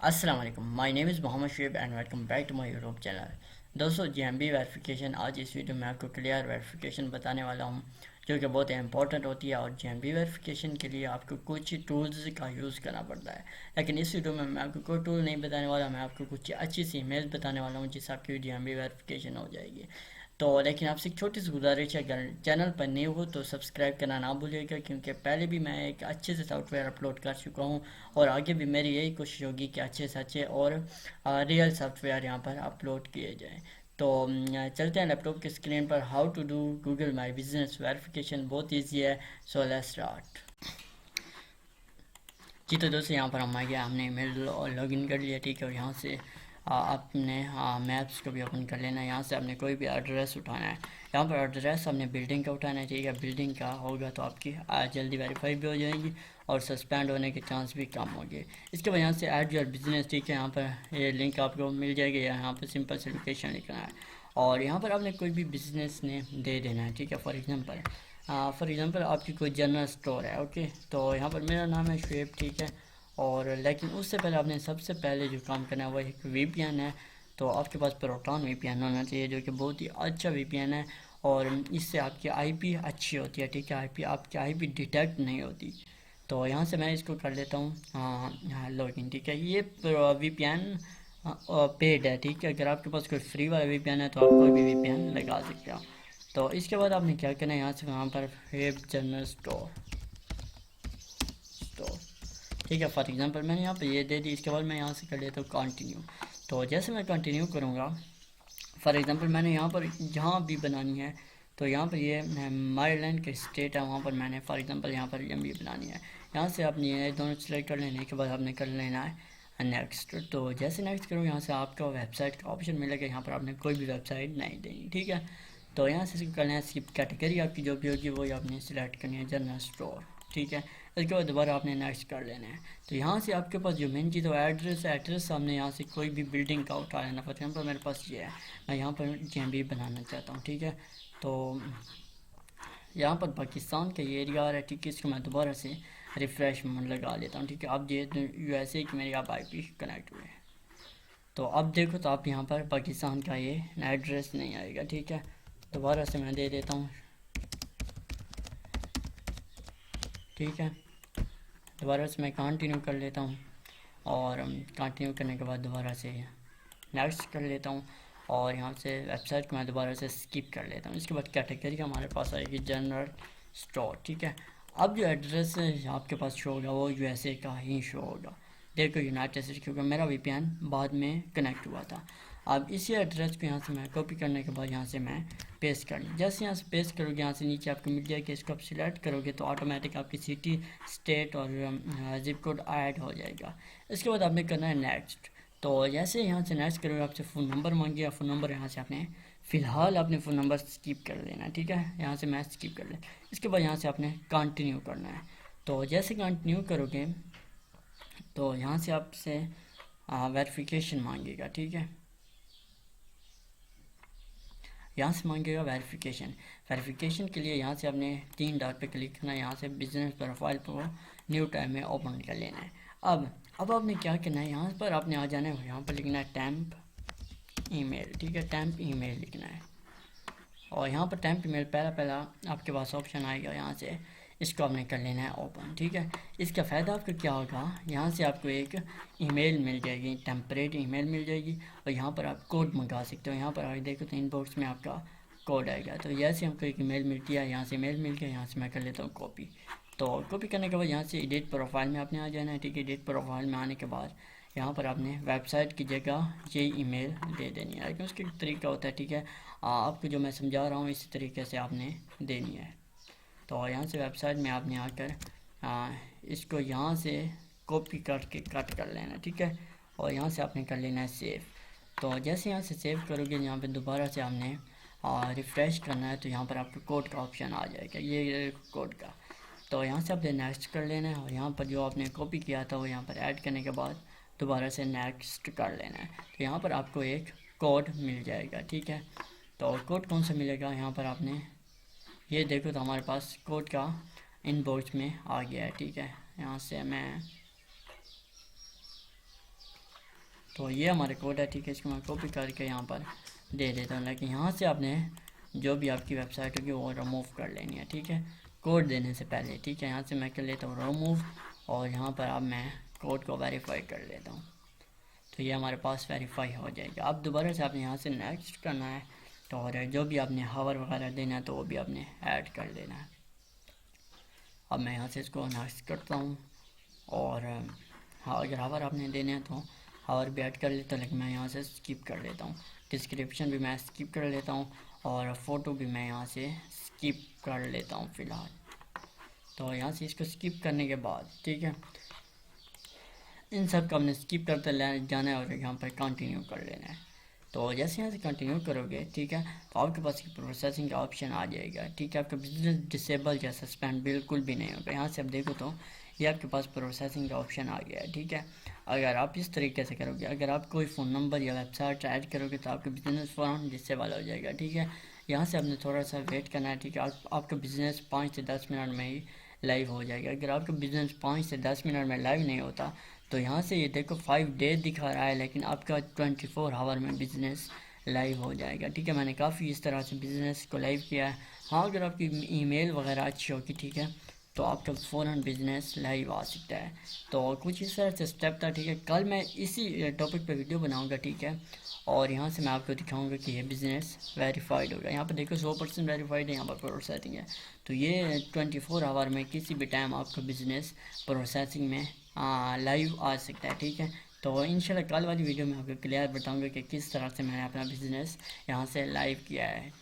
अस्सलाम वालेकुम, my name is Mohammed Shoaib and welcome back to my YouTube channel. दोस्तों, GMB verification, आज इस वीडियो में आपको क्लियर वेरिफिकेशन बताने वाला हूं जो कि बहुत इंपॉर्टेंट होती है। और जीएमबी वेरिफिकेशन के लिए आपको कुछ टूल्स का यूज़ करना पड़ता है, लेकिन इस वीडियो में मैं आपको कोई टूल नहीं बताने वाला। मैं आपको कुछ अच्छी सी ईमेल बताने वाला हूँ जिससे आपकी जीएमबी वेरिफिकेशन हो जाएगी। तो लेकिन आपसे एक छोटी सी गुजारिश है, अगर चैनल पर न्यू हो तो सब्सक्राइब करना ना भूलिएगा, क्योंकि पहले भी मैं एक अच्छे से सॉफ्टवेयर अपलोड कर चुका हूँ और आगे भी मेरी यही कोशिश होगी कि अच्छे से अच्छे और रियल सॉफ्टवेयर यहाँ पर अपलोड किए जाएँ। तो चलते हैं लैपटॉप की स्क्रीन पर। How to do Google my business verification, बहुत ईजी है। So let's start. जी तो दोस्तों, यहाँ पर हम आ गया, हमने ईमेल लॉग इन कर लिया, ठीक है। और यहाँ से आपने मैप्स को भी ओपन कर लेना है। यहाँ से आपने कोई भी एड्रेस उठाना है। यहाँ पर एड्रेस आपने बिल्डिंग का उठाना है, ठीक है। बिल्डिंग का होगा तो आपकी जल्दी वेरीफाई भी हो जाएगी और सस्पेंड होने के चांस भी कम होंगे। इसके बाद यहाँ से ऐड योर बिजनेस, ठीक है। यहाँ पर ये लिंक आपको मिल जाएगी, यहाँ पर सिंपल से लोकेशन लिखना है और यहाँ पर आपने कोई भी बिजनेस नेम दे देना है, ठीक है। फॉर एग्ज़ाम्पल आपकी कोई जनरल स्टोर है, ओके। तो यहाँ पर मेरा नाम है शुएब, ठीक है। और लेकिन उससे पहले आपने सबसे पहले जो काम करना है वो एक वीपीएन है। तो आपके पास प्रोटॉन वीपीएन होना चाहिए, जो कि बहुत ही अच्छा वीपीएन है और इससे आपकी आईपी अच्छी होती है, ठीक है। आपकी आईपी डिटेक्ट नहीं होती। तो यहाँ से मैं इसको कर लेता हूँ लॉगिन, ठीक है। ये वीपीएन पेड है, ठीक है। अगर आपके पास कोई फ्री वाला वीपीएन है तो आप कोई भी वीपीएन लगा सकते हो। तो इसके बाद आपने क्या करना है, यहाँ से वहाँ पर वेब जनरल स्टोर, ठीक है। फॉर एग्जांपल मैंने यहाँ पे ये दे दी। इसके बाद मैं यहाँ से कर लेता हूँ कंटिन्यू। तो जैसे मैं कंटिन्यू करूँगा, फॉर एग्जांपल मैंने यहाँ पर जहाँ भी बनानी है, तो यहाँ पर ये मारीलैंड के स्टेट है, वहाँ पर मैंने फॉर एग्जांपल यहाँ पर एम बनानी है। यहाँ से आपने ये दोनों सेलेक्ट कर लेने के बाद आपने कर लेना है नेक्स्ट। तो जैसे नेक्स्ट करूँ, यहाँ से आपका वेबसाइट का ऑप्शन मिलेगा। यहाँ पर आपने कोई भी वेबसाइट नहीं देनी, ठीक है। तो यहाँ से करना है स्किप। कैटेगरी आपकी जो भी होगी वही आपने सिलेक्ट करनी है, जनरल स्टोर, ठीक है। इसके बाद दोबारा आपने नेक्स्ट कर लेना है। तो यहाँ से आपके पास जो मेन चीज़ है एड्रेस है। एड्रेस सामने यहाँ से कोई भी बिल्डिंग का उठा लेना। फॉर एग्जाम्पल मेरे पास ये है, मैं यहाँ पर जेएमबी बनाना चाहता हूँ, ठीक है। तो यहाँ पर पाकिस्तान का ये एरिया आ रहा है, ठीक है। इसको मैं दोबारा से रिफ़्रेश लगा लेता हूँ, ठीक है। अब ये यूएसए की मेरी आप आईपी कनेक्ट हुए हैं। तो अब देखो तो आप यहाँ पर पाकिस्तान का ये एड्रेस नहीं आएगा, ठीक है। दोबारा से मैं दे देता हूँ, ठीक है। दोबारा से मैं कंटिन्यू कर लेता हूँ और कंटिन्यू करने के बाद दोबारा से नेक्स्ट कर लेता हूँ और यहाँ से वेबसाइट को मैं दोबारा से स्किप कर लेता हूँ। इसके बाद कैटेगरी हमारे पास आएगी जनरल स्टोर, ठीक है। अब जो एड्रेस आपके पास शो होगा वो यूएसए का ही शो होगा। देखो यूनाइटेड स्टेट, क्योंकि मेरा वीपीएन बाद में कनेक्ट हुआ था। अब इसी एड्रेस को यहाँ से मैं कॉपी करने के बाद यहाँ से मैं पेस्ट कर लूँ। जैसे यहाँ से पेस्ट करोगे, यहाँ से नीचे आपको मिल जाएगी। इसको आप सिलेक्ट करोगे तो ऑटोमेटिक आपकी सिटी, स्टेट और जिप कोड ऐड हो जाएगा। इसके बाद आपने करना है नेक्स्ट। तो जैसे यहाँ से नेक्स्ट करोगे, आपसे फ़ोन नंबर मांगिए। फ़ोन नंबर यहाँ से आपने फ़िलहाल अपने फ़ोन नंबर स्किप कर देना, ठीक है। यहाँ से मैं स्किप कर लें। इसके बाद यहाँ से आपने कंटिन्यू करना है। तो जैसे कंटिन्यू करोगे तो यहाँ से आपसे वेरिफिकेशन मांगेगा, ठीक है। यहाँ से मांगेगा वेरिफिकेशन। वेरिफिकेशन के लिए यहाँ से आपने 3 डॉट पे क्लिक करना है। यहाँ से बिजनेस प्रोफाइल को न्यू टैब में ओपन कर लेना है। अब आपने क्या करना है, यहाँ पर आपने आ जाना है, यहाँ पर लिखना है टैम्प ईमेल, ठीक है। टैम्प ईमेल लिखना है और यहाँ पर टैम्प ईमेल पहला पहला आपके पास ऑप्शन आएगा। यहाँ से इसको आपने कर लेना है ओपन, ठीक है। इसका फ़ायदा आपको क्या होगा, यहाँ से आपको एक ईमेल मिल जाएगी, टेम्परेरी ईमेल मिल जाएगी और यहाँ पर आप कोड मंगा सकते हो। यहाँ पर आगे देखो तो इनबॉक्स में आपका कोड आएगा। तो जैसे हमको एक ईमेल मिलती है, यहाँ से ईमेल मिल गया, यहाँ से मैं कर लेता हूँ कॉपी। तो कॉपी करने के बाद यहाँ से एडिट प्रोफाइल में आपने आ जाना है, ठीक है। एडिट प्रोफाइल में आने के बाद यहाँ पर आपने वेबसाइट की जगह ये ईमेल दे देनी है, लेकिन उसका तरीका होता है, ठीक है। आपको जो मैं समझा रहा हूँ इसी तरीके से आपने देनी है। तो यहाँ से वेबसाइट में आपने आकर इसको यहाँ से कॉपी करके कट कर लेना, ठीक है। और यहाँ से आपने कर लेना है सेव। तो जैसे यहाँ से सेव करोगे, यहाँ पे दोबारा से आपने रिफ़्रेश करना है तो यहाँ पर आपको कोड का ऑप्शन आ जाएगा, ये कोड का। तो यहाँ से आपने नेक्स्ट कर लेना है और यहाँ पर जो आपने कॉपी किया था वो यहाँ पर ऐड करने के बाद दोबारा से नेक्स्ट कर लेना है। तो यहाँ पर आपको एक कोड मिल जाएगा, ठीक है। तो कोड कौन सा मिलेगा, यहाँ पर आपने ये देखो तो हमारे पास कोड का इनबॉक्स में आ गया है, ठीक है। यहाँ से मैं तो ये हमारा कोड है, ठीक है। इसको मैं कॉपी करके यहाँ पर दे देता हूँ, लेकिन यहाँ से आपने जो भी आपकी वेबसाइट होगी वो रिमूव कर लेनी है, ठीक है, कोड देने से पहले, ठीक है। यहाँ से मैं कर लेता हूँ रिमूव और यहाँ पर अब मैं कोड को वेरीफाई कर लेता हूँ। तो ये हमारे पास वेरीफाई हो जाएगा। अब दोबारा से आपने यहाँ से नेक्स्ट करना है, तो और जो भी आपने हावर वगैरह देना है तो वो भी आपने ऐड कर देना है। अब मैं यहाँ से इसको नेक्स्ट करता हूँ और हाँ, अगर हावर आपने देने हैं तो हावर भी ऐड कर लेता हूँ, लेकिन मैं यहाँ से स्किप कर लेता हूँ। डिस्क्रिप्शन भी मैं स्किप कर लेता हूँ और फ़ोटो भी मैं यहाँ से स्किप कर लेता हूँ फ़िलहाल। तो यहाँ से इसको स्किप करने के बाद, ठीक है, इन सब का हमने स्किप करते जाना है और यहाँ पर कंटिन्यू कर लेना है। तो जैसे यहाँ से कंटिन्यू करोगे, ठीक है, तो आपके पास एक प्रोसेसिंग का ऑप्शन आ जाएगा, ठीक है। आपका बिजनेस डिसेबल या सस्पेंड बिल्कुल भी नहीं होगा। यहाँ से आप देखो तो ये आपके पास प्रोसेसिंग का ऑप्शन आ गया है, ठीक है। अगर आप इस तरीके से करोगे, अगर आप कोई फ़ोन नंबर या वेबसाइट ऐड करोगे तो आपका बिजनेस फ़ौरन डिसेबल हो जाएगा, ठीक है। यहाँ से आपने थोड़ा सा वेट करना है, ठीक है। आपका बिज़नेस 5 से 10 मिनट में ही लाइव हो जाएगा। अगर आपका बिज़नेस 5 से 10 मिनट में लाइव नहीं होता तो यहाँ से ये देखो 5 डेज दिखा रहा है, लेकिन आपका 24 आवर में बिज़नेस लाइव हो जाएगा, ठीक है। मैंने काफ़ी इस तरह से बिज़नेस को लाइव किया है। हाँ, अगर आपकी ईमेल वगैरह अच्छी होगी, ठीक है, तो आपका फ़ौरन बिज़नेस लाइव आ सकता है। तो कुछ इस तरह से स्टेप था, ठीक है। कल मैं इसी टॉपिक पे वीडियो बनाऊंगा, ठीक है, और यहाँ से मैं आपको दिखाऊंगा कि ये बिज़नेस वेरीफाइड होगा। यहाँ पर देखो 100% वेरीफाइड है, यहाँ पर प्रोसेसिंग है। तो ये 24 आवर में किसी भी टाइम आपका बिज़नेस प्रोसेसिंग में लाइव आ सकता है, ठीक है। तो इंशाल्लाह कल वाली वीडियो में आपको क्लियर बताऊंगा कि किस तरह से मैंने अपना बिज़नेस यहाँ से लाइव किया है।